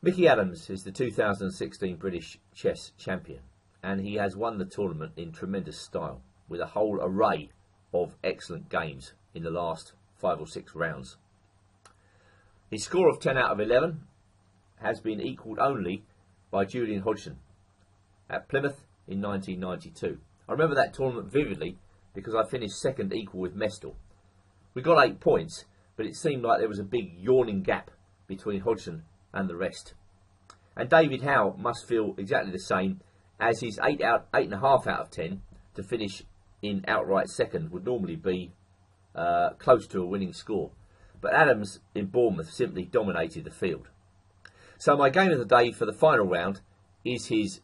Mickey Adams is the 2016 British chess champion, and he has won the tournament in tremendous style with a whole array of excellent games in the last 5 or 6 rounds. His score of 10 out of 11 has been equalled only by Julian Hodgson at Plymouth in 1992. I remember that tournament vividly because I finished second equal with Mestel. We got 8 points, but it seemed like there was a big yawning gap between Hodgson and the rest. And David Howe must feel exactly the same, as his 8.5 out of 10 to finish in outright second would normally be close to a winning score. But Adams in Bournemouth simply dominated the field. So my game of the day for the final round is his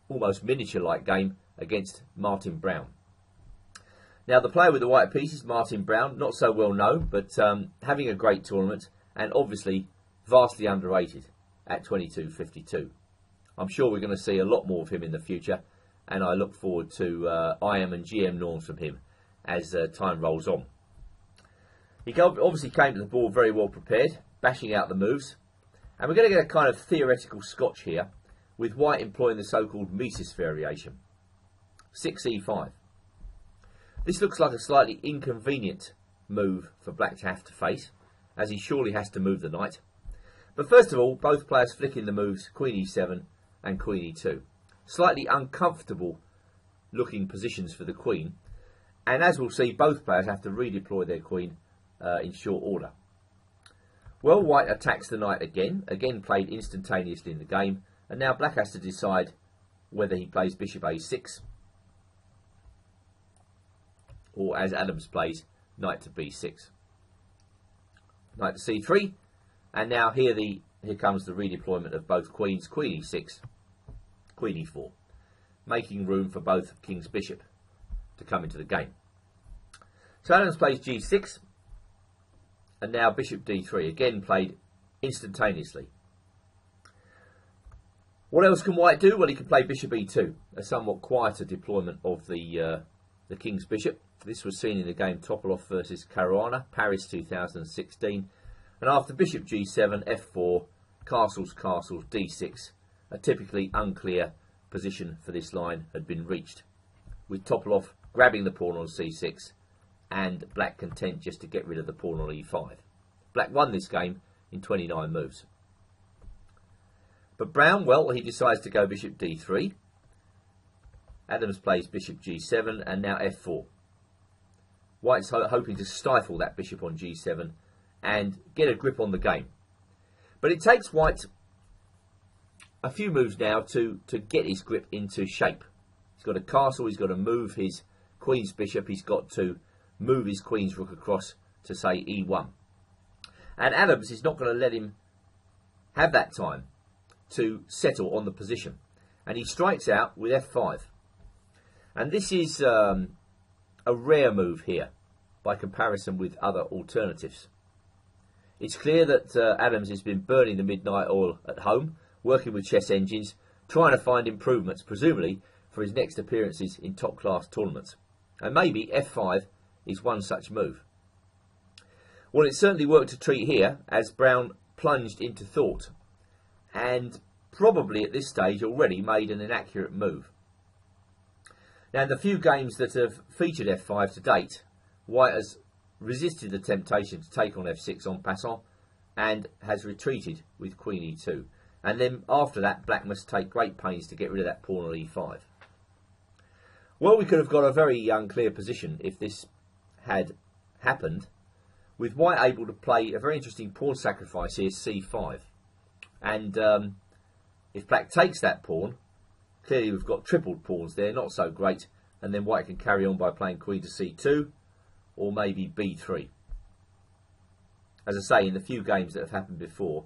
almost miniature-like game against Martin Brown. Now, the player with the white piece is Martin Brown, not so well known, but having a great tournament and obviously vastly underrated at 22.52. I'm sure we're going to see a lot more of him in the future, and I look forward to IM and GM norms from him as time rolls on. He obviously came to the board very well prepared, bashing out the moves, and we're going to get a kind of theoretical scotch here, with white employing the so-called Mises variation. 6e5. This looks like a slightly inconvenient move for black to have to face, as he surely has to move the knight. But first of all, both players flicking the moves Queen e7 and Queen e2. Slightly uncomfortable looking positions for the Queen, and as we'll see, both players have to redeploy their Queen in short order. Well, white attacks the knight again played instantaneously in the game, and now black has to decide whether he plays bishop a6, or as Adams plays, knight to b6. Knight to c3, and now here comes the redeployment of both queens, Queen e6, Queen e4, making room for both king's bishop to come into the game. So Adams plays g6, and now bishop d3, again played instantaneously. What else can white do? Well, he can play bishop e2, a somewhat quieter deployment of the king's bishop. This was seen in the game Topalov versus Caruana, Paris 2016. And after bishop g7, f4, castles, castles, d6, a typically unclear position for this line had been reached, with Topalov grabbing the pawn on c6 and black content just to get rid of the pawn on e5. Black won this game in 29 moves. But Brown, well, he decides to go bishop d3. Adams plays bishop g7 and now f4. White's hoping to stifle that bishop on g7 and get a grip on the game. But it takes white a few moves now to get his grip into shape. He's got a castle, he's got to move his queen's bishop, he's got to move his queen's rook across to, say, e1. And Adams is not going to let him have that time to settle on the position. And he strikes out with f5. And this is a rare move here by comparison with other alternatives. It's clear that Adams has been burning the midnight oil at home, working with chess engines, trying to find improvements, presumably for his next appearances in top-class tournaments. And maybe f5 is one such move. Well, it certainly worked a treat here, as Brown plunged into thought, and probably at this stage already made an inaccurate move. Now, in the few games that have featured f5 to date, white has resisted the temptation to take on f6 en passant and has retreated with queen e2. And then after that, black must take great pains to get rid of that pawn on e5. Well, we could have got a very unclear position if this had happened, with white able to play a very interesting pawn sacrifice here, c5. And if black takes that pawn, clearly we've got tripled pawns there, not so great, and then white can carry on by playing queen to c2, or maybe b3. As I say, in the few games that have happened before,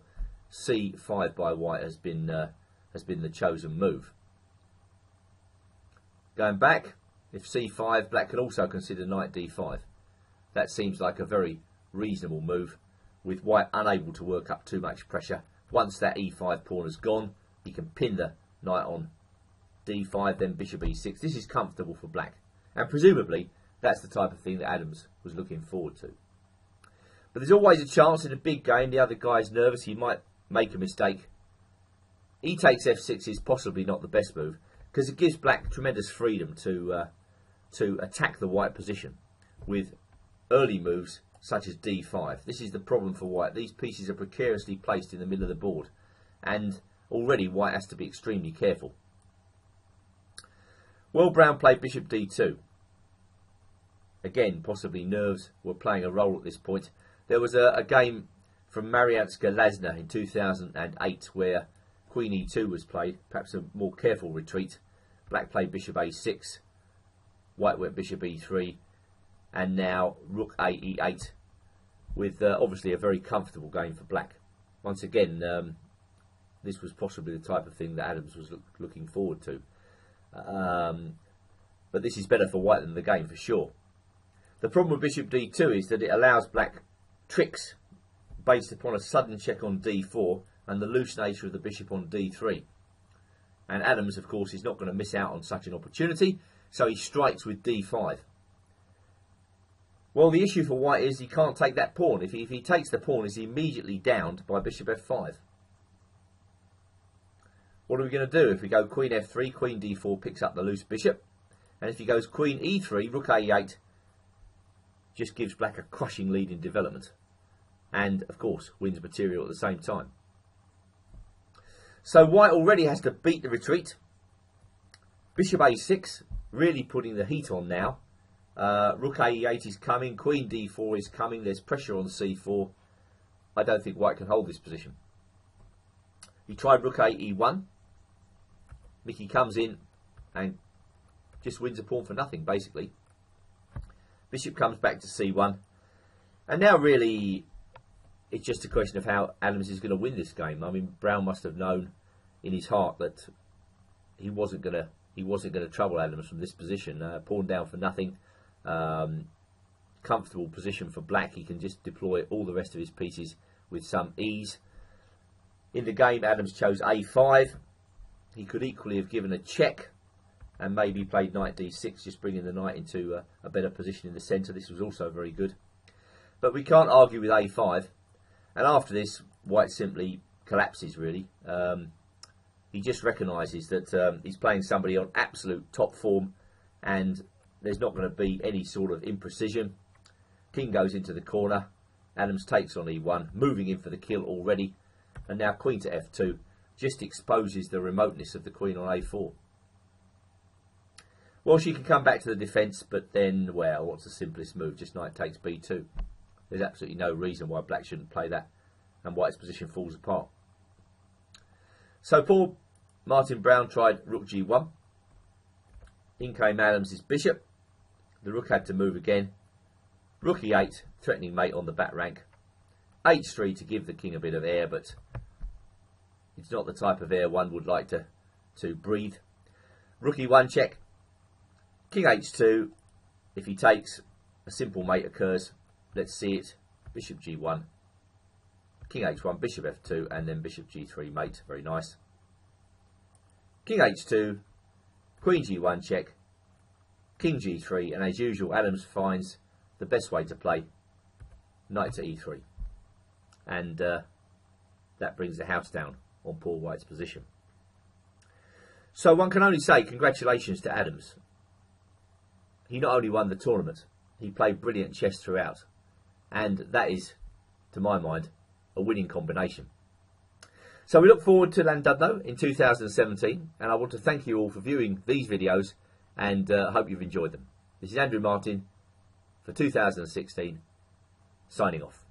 c5 by white has been the chosen move. Going back, if c5, black can also consider knight d5. That seems like a very reasonable move, with white unable to work up too much pressure. Once that e5 pawn has gone, he can pin the knight on d5, then bishop e6. This is comfortable for black, and presumably that's the type of thing that Adams was looking forward to. But there's always a chance in a big game the other guy's nervous, he might make a mistake. E takes f6 is possibly not the best move, because it gives black tremendous freedom to attack the white position with early moves such as d5. This is the problem for white. These pieces are precariously placed in the middle of the board, and already white has to be extremely careful. Well, brown played bishop d2. Again, possibly nerves were playing a role at this point. There was a game from Marianska Lasna in 2008 where queen e2 was played, perhaps a more careful retreat. Black played bishop a6, white went bishop e3, and now rook a e8, with obviously a very comfortable game for black. Once again, this was possibly the type of thing that Adams was looking forward to. But this is better for white than the game for sure. The problem with bishop d2 is that it allows black tricks based upon a sudden check on d4 and the loose nature of the bishop on d3. And Adams, of course, is not going to miss out on such an opportunity, so he strikes with d5. Well, the issue for white is he can't take that pawn. If he takes the pawn, he's immediately downed by bishop f5. What are we going to do? If we go queen f3, queen d4 picks up the loose bishop. And if he goes queen e3, rook a8 just gives black a crushing lead in development. And, of course, wins material at the same time. So white already has to beat the retreat. Bishop a6, really putting the heat on now. Rook a8 is coming, queen d4 is coming, there's pressure on c4. I don't think white can hold this position. He tried rook a e1. Mickey comes in and just wins a pawn for nothing, basically. Bishop comes back to c1. And now really it's just a question of how Adams is going to win this game. I mean, Brown must have known in his heart that he wasn't going to trouble Adams from this position. Pawn down for nothing. Comfortable position for black. He can just deploy all the rest of his pieces with some ease. In the game, Adams chose a5. He could equally have given a check and maybe played knight d6, just bringing the knight into a better position in the centre. This was also very good. But we can't argue with a5. And after this, white simply collapses, really. He just recognises that he's playing somebody on absolute top form, and there's not going to be any sort of imprecision. King goes into the corner. Adams takes on e1, moving in for the kill already. And now queen to f2 just exposes the remoteness of the queen on a4. Well, she can come back to the defence, but then, well, what's the simplest move? Just knight takes b2. There's absolutely no reason why black shouldn't play that, and white's position falls apart. So poor Martin Brown tried rook g1. In came Adams' bishop. The rook had to move again. Rook e8, threatening mate on the back rank. h3 to give the king a bit of air, but it's not the type of air one would like to breathe. Rook e1 check. King h2. If he takes, a simple mate occurs. Let's see it. Bishop g1. King h1, bishop f2, and then bishop g3 mate. Very nice. King h2. Queen g1 check. King g3, and as usual, Adams finds the best way to play. Knight to e3. And that brings the house down on poor white's position. So one can only say congratulations to Adams. He not only won the tournament, he played brilliant chess throughout. And that is, to my mind, a winning combination. So we look forward to Llandudno in 2017, and I want to thank you all for viewing these videos, and hope you've enjoyed them. This is Andrew Martin for 2016, signing off.